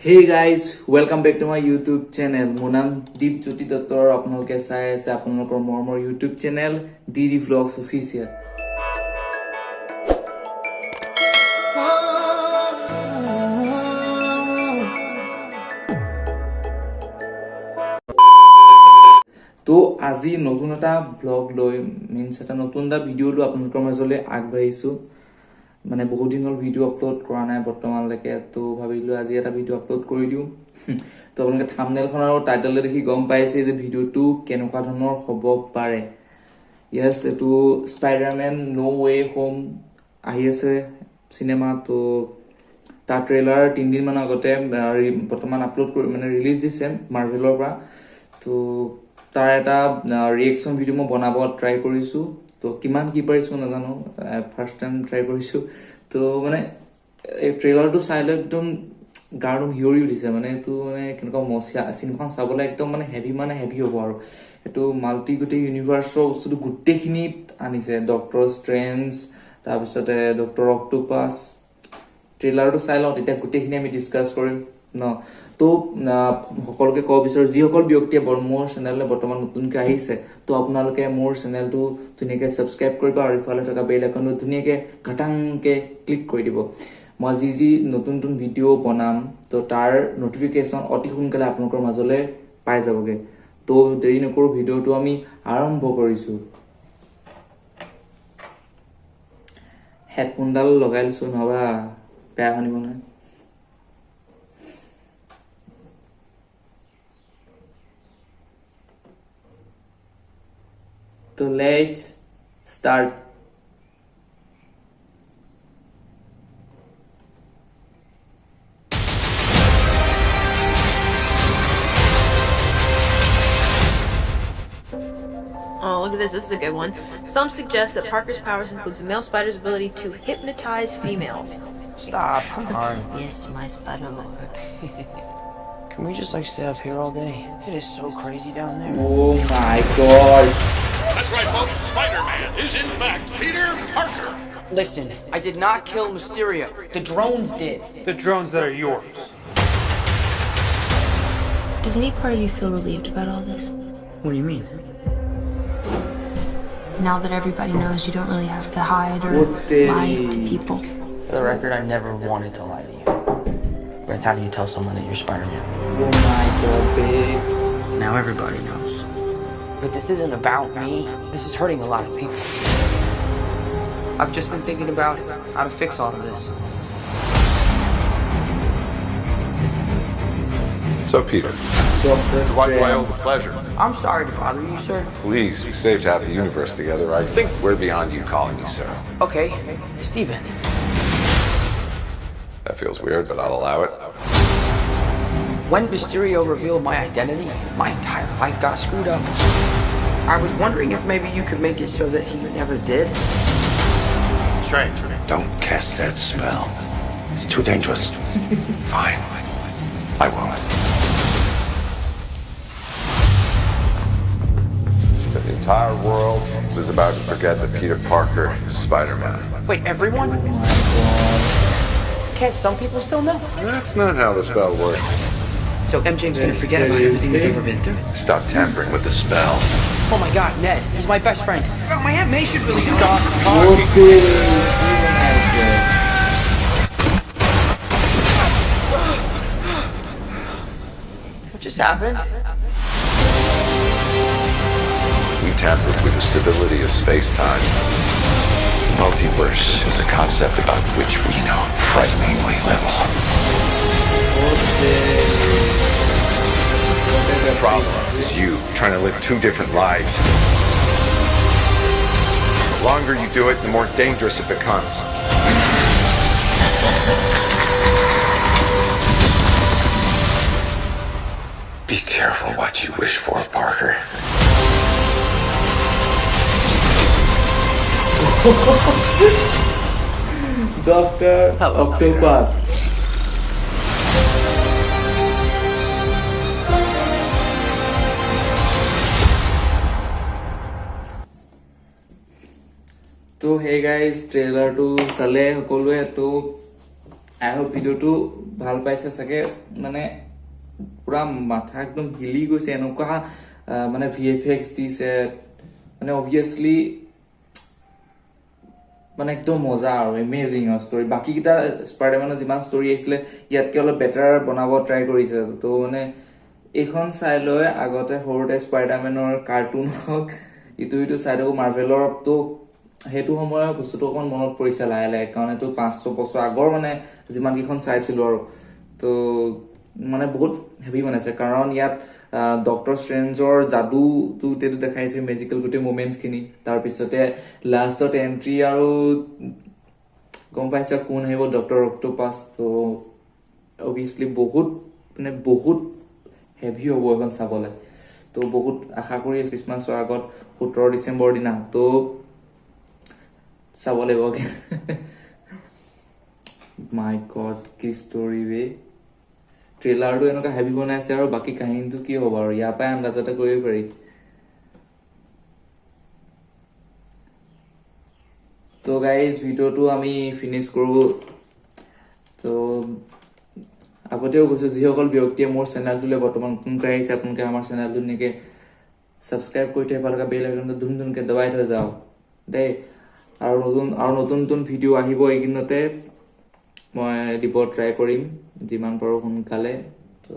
Hey guys, welcome back to my YouTube channel. Mon naam Deepjyoti Dutta aur apnaloke sai ase apnalokor mormor YouTube channel DD Vlogs Official. তো আজি নতুন এটা blog লৈ means এটা নতুন এটা video লৈ আপোনালোকৰ মাজলৈ আগবাঢ়িছো মানে বহুত দিন হল ভিডিও আপলোড কৰা নাই বৰ্তমানলৈকে তো ভাবিলো আজি এটা ভিডিও আপলোড কৰি দিও তো আপোনালোকে থাম্বনেইলখন আৰু টাইটেলটো দেখি গম পাইছে যে ভিডিওটো কেনেকুৱা ধৰণৰ হ'ব পাৰে ইয়েস এটো স্পাইডাৰম্যান নো ৱে হোম আহি আছে সিনেমা তো তাৰ ট্ৰেইলাৰ 3 দিন মান আগতে বৰ্তমান আপলোড কৰি মানে ৰিলিজ দিছে মাৰ্ভেলৰ পৰা তো তাৰ এটা ৰিএকচন ভিডিও মই বনাব ট্ৰাই কৰিছো তো কিমান কি পাৰিছো নাজানো ফাৰ্স্ট টাইম ট্ৰাই কৰিছো তো মানে এই ট্ৰেইলাৰটো চাইলে একদম গাৰ্ডম হিয়ৰি উঠিছে মানে এটো মানে কেনেকুৱা মছিয়া সিনেমাখন চাবলৈ একদম মানে হেভি হ'ব আৰু এটো মাল্টি গোটে ইউনিভাৰ্সৰ বস্তুটো গোটেইখিনিত আনিছে ডক্টৰ ষ্ট্ৰেঞ্জ তাৰপিছতে ডক্টৰ অক্টোপাস ট্ৰেইলাৰটো চাই লওঁ তেতিয়া গোটেইখিনি আমি ডিসকাস কৰিম ন তো সকলোকে কব বিচাৰো যি সকল ব্যক্তিয়ে মোৰ চেনেললে বৰ্তমান নতুনকৈ আহিছে তো আপোনালোকে মোৰ চেনেলটো ধুনীয়াকৈ সাবস্ক্ৰাইব কৰিবা আৰু ইফালে থকা বেল আইকনটো ধুনীয়াকৈ ঘটাংকে ক্লিক কৰি দিব মই যি নতুন ভিডিও বনাম তো তাৰ নটিফিকেশন অতি সোনকালে আপোনালোকৰ মাজলৈ পাই যাবগে তো দেৰি নকৰো ভিডিওটো আমি আৰম্ভ কৰিছো হেডফোনডাল লগাই লৈছো নহবা বেয়া শুনিব নহয় So let's start. Oh, look at this. This is a good one. Some suggest that Parker's powers include the male spider's ability to hypnotize females. Stop, come on. Yes, my spider lover. Can we just stay up here all day? It is so crazy down there. Oh my god. That's right, folks. Spider-Man is in fact Peter Parker. Listen, I did not kill Mysterio. The drones did. The drones that are yours. Does any part of you feel relieved about all this? What do you mean? Now that everybody knows you don't really have to hide or lie to people. For the record, I never wanted to lie to you. But how do you tell someone that you're Spider-Man? Oh my god, babe. Now everybody knows. But this isn't about me. This is hurting a lot of people. I've just been thinking about how to fix all of this. So, Peter, Doctor why do I owe the Strange. pleasure? I'm sorry to bother you, sir. Please, we saved half the universe together. I think we're beyond you calling me sir. Okay, Steven. That feels weird, but I'll allow it. When Mysterio revealed my identity, my entire life got screwed up. I was wondering if maybe you could make it so that he never did. Strange. Don't cast that spell. It's too dangerous. Fine. I won't. The entire world is about to forget that Peter Parker is Spider-Man. Wait, everyone? Can't some people still know? That's not how the spell works. So MJ's gonna forget about everything we've ever been through? Stop tampering with the spell. Oh my god, Ned, he's my best friend. Oh, my Aunt May should really stop Okay. talking. What just happened? We tampered with the stability of space-time. Multiverse is a concept about which we know frighteningly little. The problem is you trying to live two different lives. The longer you do it, the more dangerous it becomes. Be careful what you wish for, Parker. Dr. Octopus. তো hey guys ট্ৰেইলাৰটো চালে সকলোৱে তো আই hope ভিডিওটো ভাল পাইছে চাগে মানে পুৰা মাথা একদম হিলি গৈছে এনেকুৱা মানে VFX দিছে মানে অবভিয়াসলি মানে একদম মজা আৰু এমেজিং ষ্টৰি বাকি কিটা স্পাইডাৰম্যানৰ যিমান ষ্টৰি আছিলে ইয়াতকে অলপ বেটাৰ বনাব ট্ৰাই কৰিছে তো মানে এইখন চাই লৈ আগতে সৰুতে স্পাইডাৰম্যানৰ কাৰ্টুন হক ইটো চাই থাকো মাৰ্ভেলৰ তো হেতু সময়ৰ বস্তুটো অকন মনত পৰিছে লাহে লাহে কাৰণ এটো 500 বছৰ আগৰ মানে যিমান কিখন চাইছিলো আৰু তো মানে বহুত হেভি বনাইছে কাৰণ ইয়াত ডক্টৰ ষ্ট্ৰেঞ্জৰ যাদু তো তেটো দেখাইছে মেজিকেল গুটে মোমেন্টস খিনি তাৰ পিছতে লাষ্টত এন্ট্ৰি আৰু গম পাইছে কোন হেব ডক্টৰ অক্টোপাস তো অবভিয়াসলি বহুত হেভি হ'ব এখন চাবলে তো বহুত আশা কৰি ক্ৰিসমাছৰ আগত 17 ডিসেম্বৰ দিনা তো চাব লাগিব মাই গড কি ষ্টৰি বে ট্ৰেইলাৰটো এনেকা হেভি বনাইছে আৰু বাকি কাহিনীটো কি হ'ব আৰু ইয়াৰ পৰাই আন্দাজ এটা কৰিব পাৰি তো গাইজ ভিডিওটো আমি ফিনিশ কৰো তো আগতেও কৈছো যিসকল ব্যক্তিয়ে মোৰ চেনেলটোলৈ বৰ্তমান নতুনকৈ আহিছে আপোনালোকে আমাৰ চেনেলটো নিকে সাবস্ক্ৰাইব কৰি থৈ পালকা বেল আইকনটো ধুনকে দবাই থৈ যাও দেই আৰু নতুন ভিডিও আহিব এইকিনতে মই দিব ট্ৰাই কৰিম যিমান পাৰো সোনকালে তো